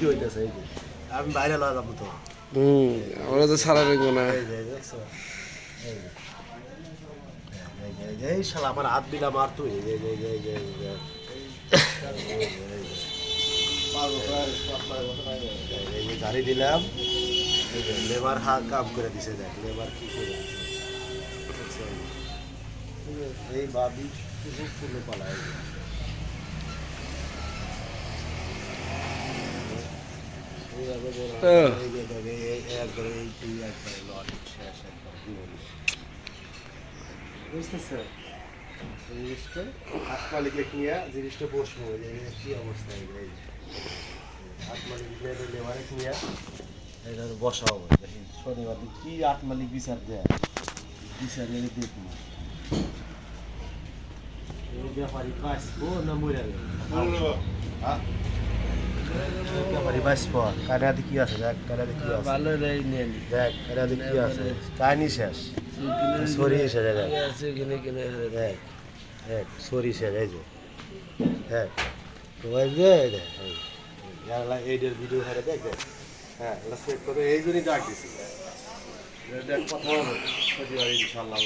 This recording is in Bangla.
হইতেছে এই যে আমি বাইরে লওয়া যাবো তো আমরা তো সারা দেখবো না এই যে দেখছো এই শালা আমার হাত দিলাম আর তুই গাড়ি দিলাম লেবার কাম করে দিছে দেখ লেবার কি করে এই বাবি পুরো পালায় বুঝতেছে জিনিসটা হাত মালিক নিয়ে জিনিসটা বসবো কি অবস্থা হাত মালিক লেবারে নিয়ে এটা বসা হবে শনিবার কি হাত মালিক বিচার দেয় বিচার দেখবো ব্যাপারী বাঁচবো না মরে ব্যাপারী বাঁচবো কানাতে কি আছে দেখ কানাতে কি আছে ভালো রেই নেন দেখ কানাতে কি আছে কাহিনী শেষ সরি শেষ দেখ আছে কিনে কিনে দেখ দেখ সরি শেষ এই যে দেখ তো এই যে দেখ এইটার ভিডিও হারে দেখ দেখ হ্যাঁ এটা সেভ করে এই জন্যই ডাক দিছি দেখ কথা হবে ইনশাআল্লাহ